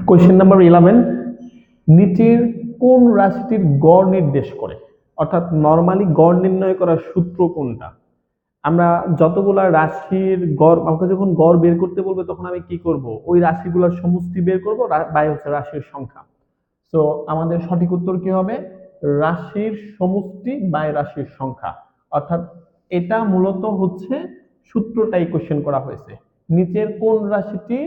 Question number 11, নিচের কোন রাশিটির গড় নির্দেশ করে? অর্থাৎ নরমালি গড় নির্ণয় করার সূত্র কোনটা? আমরা যতগুলা রাশির গড়, আমাকে যখন গড় বের করতে বলবে তখন আমি কি করব? ওই রাশিগুলোর সমষ্টি বের করব, বাই হচ্ছে রাশির সংখ্যা। তো আমাদের সঠিক উত্তর কি হবে? রাশির সমষ্টি বাই রাশির সংখ্যা। অর্থাৎ এটা মূলত হচ্ছে সূত্রটাই কোশ্চেন করা হয়েছে। নিচের কোন রাশিটি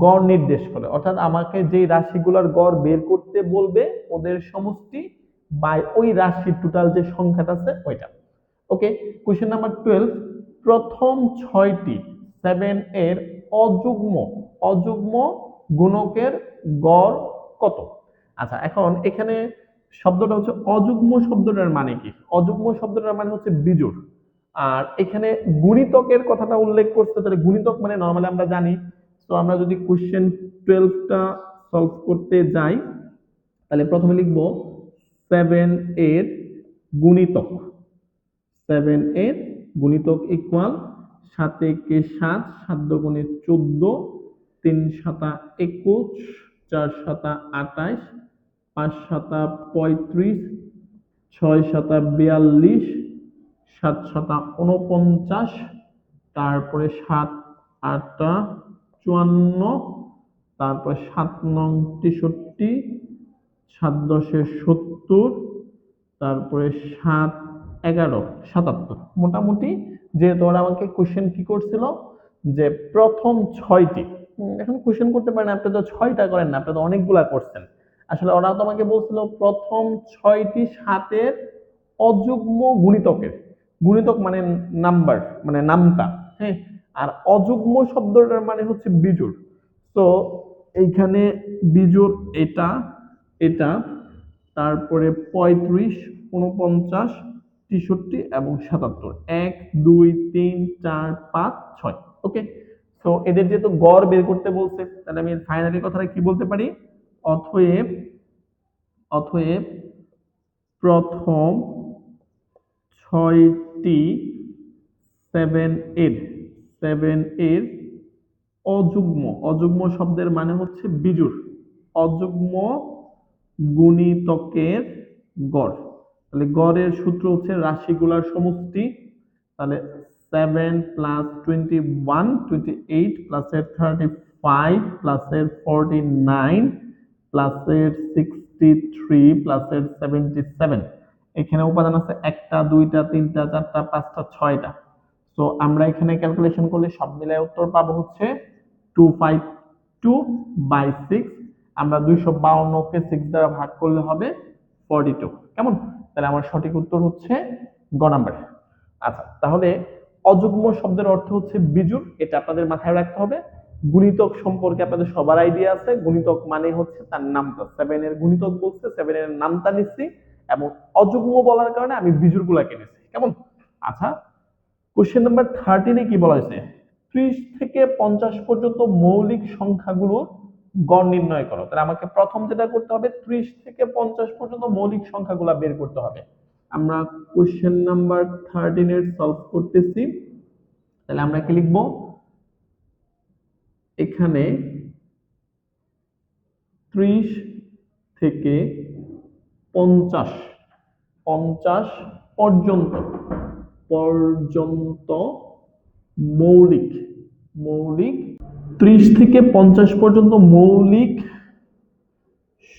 গড় নির্দেশ করে? অর্থাৎ আমাকে যে রাশিগুলোর গড় বের করতে বলবে ওদের সমষ্টি বাই ওই রাশির টোটাল যে সংখ্যাটা আছে ওইটা। ওকে, কোশ্চেন নাম্বার 12, প্রথম 6টি 7 এর অযুগ্ম অযুগ্ম গুণকের গড় কত? আচ্ছা, এখন এখানে শব্দটা হচ্ছে অযুগ্ম, শব্দটার মানে কি? অযুগ্ম শব্দটার মানে হচ্ছে বিজোড়। আর এখানে গুণিতকের কথাটা উল্লেখ করছে, তাহলে গুণিতক মানে নরমালি আমরা জানি। তো আমরা যদি কোশ্চেন 12টা সলভ করতে যাই তাহলে প্রথমে লিখব 7 এর গুণিতক। 7 এর গুণিতক ইকুয়াল 7 একে 7, 7 দুগুণে 14, 3 সাতা 21, 4 সাতা 28, 5 সাতা 35, 6 সাতা 42, 7 সাতা 49, তারপরে 7 আটা 54, তারপর 7 নং 63, 7 দশে 70, তারপরে 7 11 77। মোটামুটি যেহেতু ওরা আমাকে কোশ্চেন কি করছিল যে প্রথম 6টি, এখন কোশ্চেন করতে পারেন আপনি তো 6টা করেন না, আপনি তো অনেকগুলা করছেন। আসলে ওরা তো আমাকে বলছিল প্রথম 6টি 7-এর অযুগ্ম গুণিতকের। গুণিতক মানে নাম্বার, মানে নামতা, হ্যাঁ। আর অযুগ্ম শব্দটার মানে হচ্ছে বিজোড়। তো এইখানে বিজোড় এটা, এটা, তারপরে 35, 49, 63 এবং 77, 1 2 3 4 5 6। ওকে, তো এদের যেহেতু গড় বের করতে বলছে তাহলে আমি ফাইনালি কথাটা কি বলতে পারি? অতএব অতএব প্রথম 6টি 7 এর 7 এর অযুগ্ম, অযুগ্ম শব্দের মানে হচ্ছে বিজোড়, অযুগ্ম গুণিতকের গড়। তাহলে গড়ের সূত্র হচ্ছে রাশিগুলার সমষ্টি। তাহলে 7 প্লাস 21, 28 প্লাসের 35 প্লাসের 49 প্লাসের 63 প্লাসের 77। এখানে উপাদান আছে একটা, দুইটা, তিনটা, চারটা, পাঁচটা, 6টা। তো আমরা এখানে ক্যালকুলেশন করলে সব মিলায় উত্তর পাবো হচ্ছে 252/6। আমরা 252 কে 6 দ্বারা ভাগ করলে হবে 42। কেমন? তাহলে আমার সঠিক উত্তর হচ্ছে গ নাম্বার। আচ্ছা, তাহলে অযুগ্ম শব্দের অর্থ হচ্ছে বিজোড়, এটা আপনাদের মাথায় রাখতে হবে। গুণিতক সম্পর্কে আপনাদের সবার আইডিয়া আছে, গুণিতক মানে হচ্ছে তার নামটা। 7 এর গুণিতক বলছে, 7 এর নামটা নিচ্ছি, এবং অযুগ্ম বলার কারণে আমি বিজোড় গুলাকে নিচ্ছি। কেমন? আচ্ছা, কোশ্চেন নাম্বার 13-এ কি বলা হয়েছে? 30 থেকে 50 পর্যন্ত মৌলিক সংখ্যাগুলোর গড় নির্ণয় করো। তাহলে আমাকে প্রথম যেটা করতে হবে 30 থেকে 50 পর্যন্ত মৌলিক সংখ্যাগুলো বের করতে হবে। আমরা কোশ্চেন নাম্বার 13 এর সলভ করতেছি। তাহলে আমরা কি লিখব? এখানে 30 থেকে 50 50 পর্যন্ত পর্যন্ত মৌলিক মৌলিক 30 থেকে 50 পর্যন্ত মৌলিক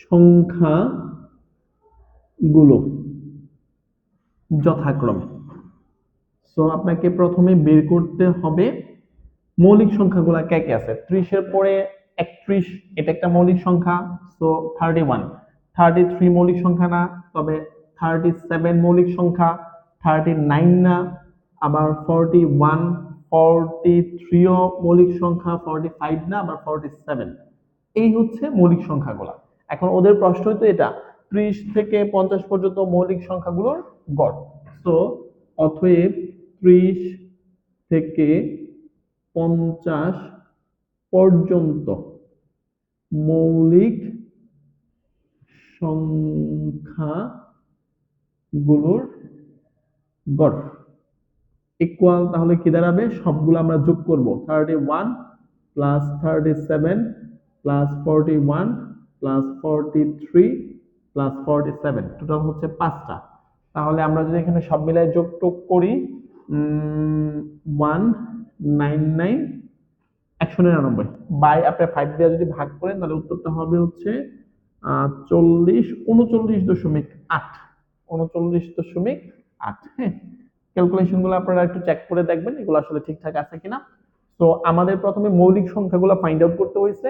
সংখ্যাগুলো যথাক্রমে। সো আপনাকে প্রথমে বের করতে হবে মৌলিক সংখ্যাগুলো কে কে আছে। 30 এর পরে 31, এটা একটা মৌলিক সংখ্যা। সো 31, 33 মৌলিক সংখ্যা না, তবে 37 মৌলিক সংখ্যা, 39 না, আবার 41, 43 ও মৌলিক সংখ্যা, 45 না, আবার 47। এই হচ্ছে মৌলিক সংখ্যাগুলো। এখন ওদের প্রশ্ন তো এটা 30 থেকে 50 পর্যন্ত মৌলিক সংখ্যাগুলোর গড়। সো অতএব 30 থেকে 50 পর্যন্ত মৌলিক সংখ্যাগুলোর গড় ইকুয়াল, তাহলে কি দাঁড়াবে? সবগুলো আমরা যোগ করব, 31 plus 37 plus 41 plus 43 plus 47, total হচ্ছে 5টা। তাহলে আমরা যদি এখানে সব মিলাই যোগ টোগ করি 199 199 বাই আপনি 5 দিয়ে যদি ভাগ করেন তাহলে উত্তরটা হবে হচ্ছে 39.8 39.8। হ্যাঁ, ক্যালকুলেশন গুলো আপনারা একটু চেক করে দেখবেন এগুলো আসলে ঠিকঠাক আছে কিনা। তো আমাদের প্রথমে মৌলিক সংখ্যাগুলো ফাইন্ড আউট করতে হয়েছে।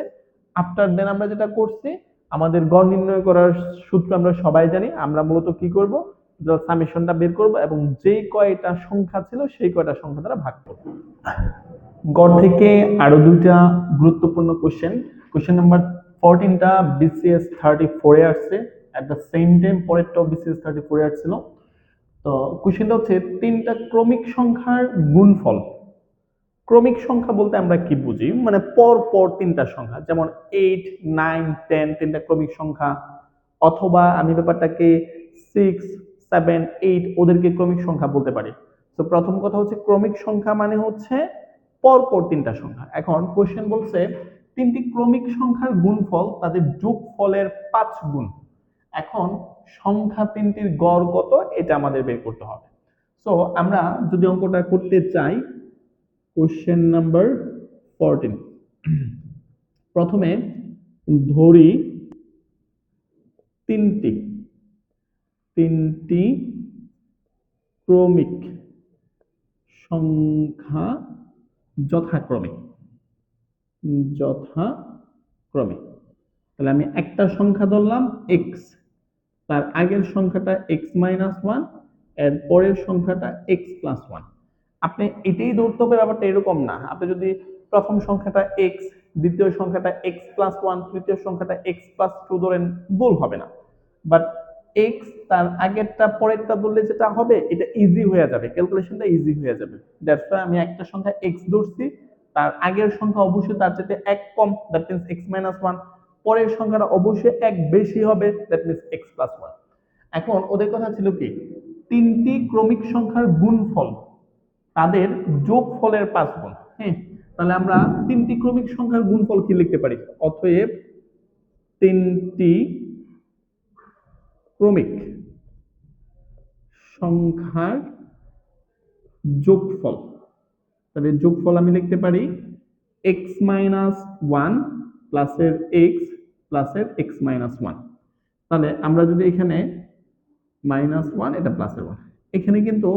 আফটার দেন আমরা যেটা করছি, আমাদের গড় নির্ণয় করার সূত্র আমরা সবাই জানি। আমরা মূলত কি করব, সামেশনটা বের করব এবং যেই কয়টা সংখ্যা ছিল সেই কয়টা সংখ্যা দ্বারা ভাগ করব। গড় থেকে আরো দুইটা গুরুত্বপূর্ণ কোশ্চেন। কোশ্চেন নাম্বার 14টা বিসিএস 34 এ আসছে, এট দ্য সেম টাইম পরেরটাও বিসিএস 34 এ আসছিল। তো কোশ্চেনটা হচ্ছে তিনটা ক্রমিক সংখ্যার গুণফল। ক্রমিক সংখ্যা বলতে আমরা কি বুঝি, মানে পর পর তিনটা সংখ্যা, যেমন 8 9 10 তিনটা ক্রমিক সংখ্যা, অথবা আমি ব্যাপারটাকে 6 7 8 ওদেরকে ক্রমিক সংখ্যা বলতে পারি। তো প্রথম কথা হচ্ছে ক্রমিক সংখ্যা মানে হচ্ছে পর পর তিনটা সংখ্যা। এখন কোশ্চেন বলছে তিনটি ক্রমিক সংখ্যার গুণফল তাদের যোগফলের 5 গুণ। এখন সংখ্যা তিনটির গড় কত এটা আমাদের বের করতে হবে। সো আমরা যদি অঙ্কটা করতে চাই, কোশ্চেন নাম্বার 14, প্রথমে ধরি তিনটি তিনটি ক্রমিক সংখ্যা যথাক্রমে যথাক্রমে তাহলে আমি একটা সংখ্যা ধরলাম x, তার আগের সংখ্যাটা x মাইনাস 1, এর পরের সংখ্যাটা x প্লাস 1। আপনি এটাই ধরতে হবে, ব্যাপারটা এরকম না। আপনি যদি প্রথম সংখ্যাটা x, দ্বিতীয় সংখ্যাটা x প্লাস 1, তৃতীয় সংখ্যাটা x প্লাস 2 ধরেন, ভুল হবে না। বাট x তার আগেরটা পরেরটা ধরলে যেটা হবে এটা ইজি হয়ে যাবে, ক্যালকুলেশনটা ইজি হয়ে যাবে। দ্যাটস ওয়াই আমি একটা সংখ্যা x ধরছি, তার আগের সংখ্যা অবশ্যই তার চাইতে এক কম, দ্যাট মিন্স x মাইনাস 1, পরের সংখ্যাটা অবশ্যই এক বেশি হবে, দ্যাট মিন্স x প্লাস 1। এখন ওদের কথা ছিল কি, তিনটি ক্রমিক সংখ্যার গুণফল তাদের যোগফলের 5 গুণ। হ্যাঁ, তাহলে আমরা তিনটি ক্রমিক সংখ্যার গুণফল কি লিখতে পারি, অতএব তিনটি ক্রমিক সংখ্যার যোগফল। তাহলে যোগফল আমি লিখতে পারি x মাইনাস 1 প্লাসের x প্লাসের x মাইনাস 1। তাহলে আমরা যদি এখানে মাইনাস 1 এটা প্লাসের 1, এখানে কিন্তু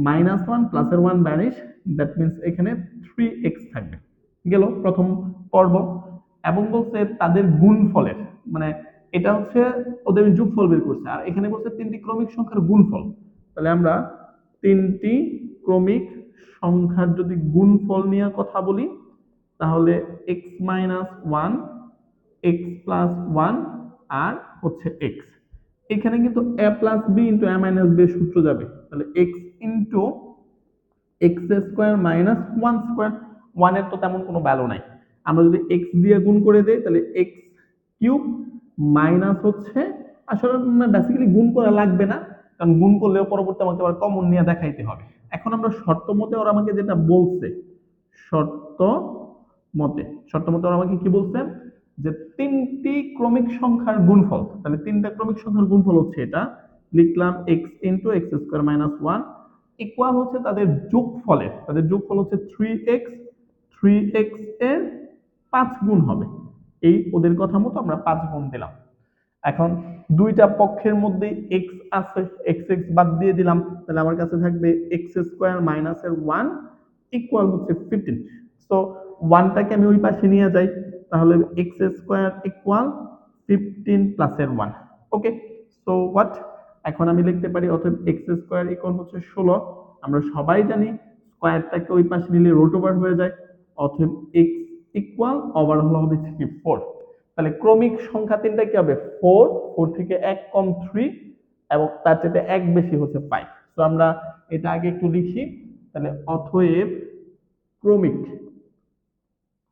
মাইনাস 1 প্লাসের 1 ভ্যানিশ, দ্যাট মিন্স এখানে 3x থাকবে। গেল প্রথম পর্ব। এবং বলছে তাদের গুণফলের, মানে এটা হচ্ছে ওদের যোগফল বের করছে, আর এখানে বলছে তিনটি ক্রমিক সংখ্যার গুণফল। তাহলে আমরা তিনটি ক্রমিক সংখ্যার যদি গুণফল নিয়ে কথা বলি, তাহলে x মাইনাস 1, x প্লাস 1 আর হচ্ছে x। এখানে কিন্তু a plus b into a minus b সূত্র যাবে, তাহলে x into x square minus 1 square. 1 এর তো তেমন কোনো ভ্যালু নাই, আমরা যদি x দিয়ে গুণ করে দেই তাহলে x কিউব মাইনাস হচ্ছে, আসলে বেসিক্যালি গুণ করা লাগবে না, কারণ গুণ করলেও পরবর্তী আমাকে আবার কমন নিয়ে দেখাইতে হবে। এখন আমরা শর্ত মতে ওরা আমাকে যেটা বলছে, শর্ত মতে ওরা আমাকে কি বলছে, যে তিনটি ক্রমিক সংখ্যার গুণফল, তাহলে তিনটা ক্রমিক সংখ্যার গুণফল হচ্ছে এটা, লিখলাম x into x square minus 1 equal হচ্ছে তাদের যোগফলের, তাদের যোগফল হচ্ছে 3x, 3x এর 5 গুণ হবে। এই ওদের কথা মতো আমরা 5 গুণ দিলাম। এখন দুইটা পক্ষের মধ্যে x আছে, x x বাদ দিয়ে দিলাম, তাহলে আমার কাছে থাকবে x স্কোয়ার মাইনাসের 1 ইকুয়াল হচ্ছে 15। সো 1টাকে আমি ওই পাশে নিয়ে যাই, তাহলে x স্কোয়ার ইকুয়াল 15 প্লাসের 1। ওকে, সো হোয়াট, এখন আমি লিখতে পারি অতএব x স্কোয়ার ইকুয়াল হচ্ছে 16। আমরা সবাই জানি স্কোয়ারটাকে ওই পাশে নিলে রুট ওভার হয়ে যায়, অতএব x ইকুয়াল ওভারঅল হবে 4। তাহলে ক্রমিক সংখ্যা তিনটা কি হবে, 4, 4 থেকে এক কম 3 এবং তার চাইতে এক বেশি হচ্ছে 5। তো আমরা এটা আগে একটু লিখি, তাহলে অতএব ক্রমিক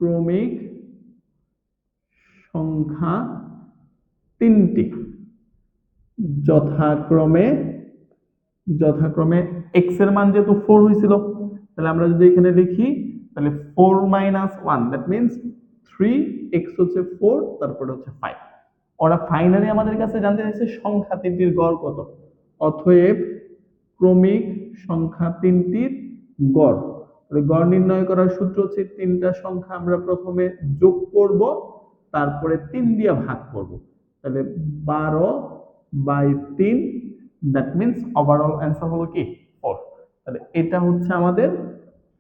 ক্রমিক সংখ্যা তিনটি যথাক্রমে x এর মান যেহেতু 4 হয়েছিল, তাহলে আমরা যদি এখানে লিখি তাহলে 4 মাইনাস 1, দ্যাট মিন্স 3, x হচ্ছে 4, তারপরে হচ্ছে 5। ওরা ফাইনালি আমাদের কাছে জানতে চাইছে সংখ্যা তিনটির গড় কত। অতএব ক্রমিক সংখ্যা তিনটির গড়, গড় নির্ণয় করার সূত্র হচ্ছে তিনটা সংখ্যা আমরা প্রথমে যোগ করব, তারপরে 3 দিয়ে ভাগ করব। তাহলে 12/3, দ্যাট মিন্স ওভারঅল অ্যান্সার হলো কি 4। তাহলে এটা হচ্ছে আমাদের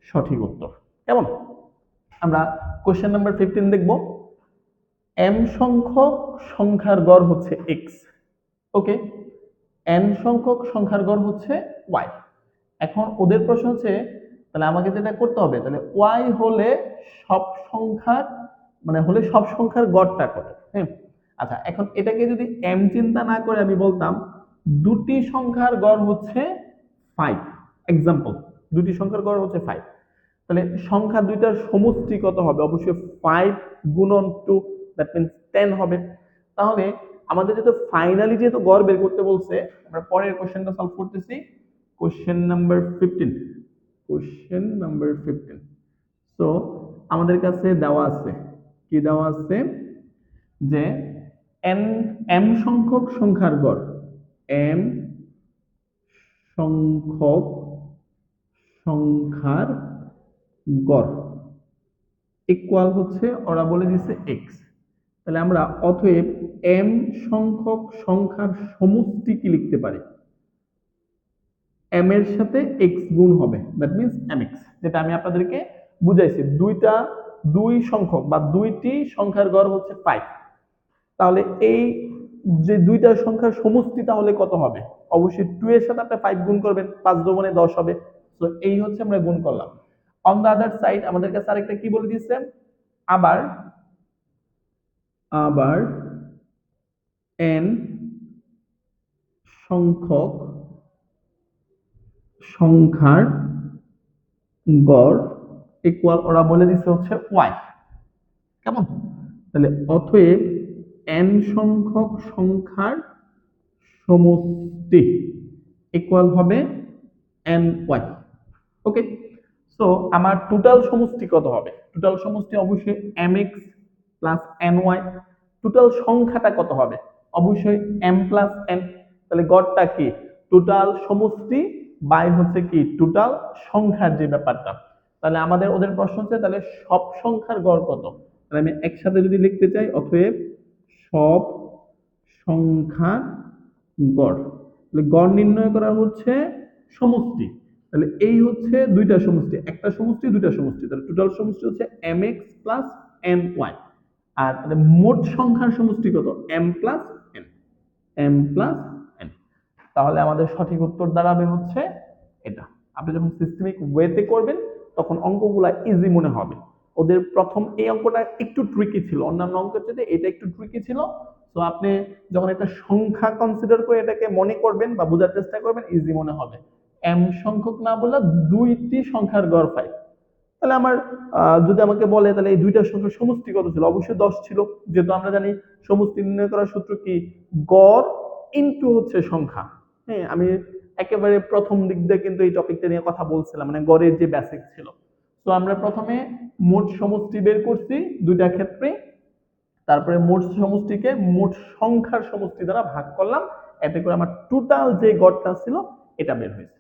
সঠিক উত্তর। কেমন? আমরা কোশ্চেন নাম্বার 15 দেখব। m সংখ্যক সংখ্যার গড় হচ্ছে x, ওকে, n সংখ্যক সংখ্যার গড় হচ্ছে y। এখন ওদের প্রশ্ন হচ্ছে তাহলে আমাকে যেটা করতে হবে, তাহলে y হলে সব সংখ্যার হলে সব সংখ্যার গড়টা কত। হ্যাঁ, আচ্ছা, এখন এটাকে যদি m চিন্তা না করে আমি বলতাম দুটি সংখ্যার গড় হচ্ছে 5, এক্সাম্পল দুটি সংখ্যার গড় হচ্ছে 5, তাহলে সংখ্যা দুইটার সমষ্টি কত হবে? অবশ্যই 5 গুণন 2, দ্যাট মিন্স 10 হবে। তাহলে আমাদের যেহেতু ফাইনালি যেহেতু গড় বের করতে বলছে, আমরা পরের কোশ্চেনটা সলভ করতেছি। Question number 15, question number 15। So আমাদের কাছে দেওয়া আছে, কি দেওয়া আছে, যে m সংখ্যক সংখ্যার গড়, m সংখ্যক সংখ্যার গড় ইকুয়াল হচ্ছে, ওরা বলে দিচ্ছে x। তাহলে আমরা অতএব m সংখ্যক সংখ্যার সমষ্টি কি লিখতে পারি? m এর সাথে x গুণ হবে, দ্যাট মিন্স mx, যেটা আমি আপনাদেরকে বুঝাইছি। দুই সংখ্যক বা দুইটি সংখ্যার গড় হচ্ছে 5, তাহলে এই যে দুইটা সংখ্যার সমষ্টি তাহলে কত হবে? অবশ্যই 2 এর সাথে আপনি 5 গুণ করবেন, 5 দুগুণে 10 হবে। তো এই হচ্ছে আমরা গুণ করলাম। অন দা আদার সাইড আমাদের কাছে আরেকটা কি বলে দিয়েছে, আবার n সংখ্যক সংখ্যার গড় ইকুয়াল, ওরা বলে দিচ্ছে হচ্ছে y। কেমন? তাহলে অতএব n সংখ্যক সংখ্যার সমষ্টি ইকুয়াল হবে ny। ওকে, সো আমার টোটাল সমষ্টি কত হবে? টোটাল সমষ্টি অবশ্যই mx প্লাস ny। টোটাল সংখ্যাটা কত হবে? অবশ্যই m প্লাস n। তাহলে গড়টা কি? টোটাল সমষ্টি বাই হচ্ছে কি টোটাল সংখ্যার যে ব্যাপারটা। তাহলে আমাদের ওদের প্রশ্ন হচ্ছে তাহলে সব সংখ্যার গড় কত। তাহলে আমি একসাথে যদি লিখতে চাই, অতএব সব সংখ্যার গড়, তাহলে গড় নির্ণয় করা হচ্ছে সমষ্টি। তাহলে এই হচ্ছে দুইটা সমষ্টি, একটা সমষ্টি দুইটা সমষ্টি, তাহলে টোটাল সমষ্টি হচ্ছে mx প্লাস ny। আর তাহলে মোট সংখ্যার সমষ্টি কত? m plus n, m plus n। তাহলে আমাদের সঠিক উত্তর দাঁড়াবে হচ্ছে এটা। আপনি যখন সিস্টেমিক ওয়েতে করবেন তখন অঙ্কগুলা ইজি মনে হবে। ওদের প্রথম এই অঙ্কটা একটু ট্রিকি ছিল, অন্যান্য অঙ্কের চেয়ে এটা একটু ট্রিকি ছিল। তো আপনি যখন একটা সংখ্যা কনসিডার করে এটাকে মনে করবেন বা বোঝার চেষ্টা করবেন, ইজি মনে হবে। m সংখ্যক না বললে দুইটি সংখ্যার গড় পাই। তাহলে আমার যদি আমাকে বলে তাহলে এই দুইটা সংখ্যার সমষ্টি কত ছিল, অবশ্যই 10 ছিল, যেহেতু আমরা জানি সমষ্টি নির্ণয় করার সূত্র কি, গড় ইনটু হচ্ছে সংখ্যা। হ্যাঁ, আমি একেবারে প্রথম দিক দিয়ে কিন্তু এই টপিকটা নিয়ে কথা বলছিলাম, মানে গড়ের যে বেসিক ছিল। তো আমরা প্রথমে মোট সমষ্টি বের করছি দুইটা ক্ষেত্রে, তারপরে মোট সমষ্টিকে মোট সংখ্যার সমষ্টি দ্বারা ভাগ করলাম, এতে করে আমার টোটাল যে গড়টা ছিল এটা বের হয়েছে।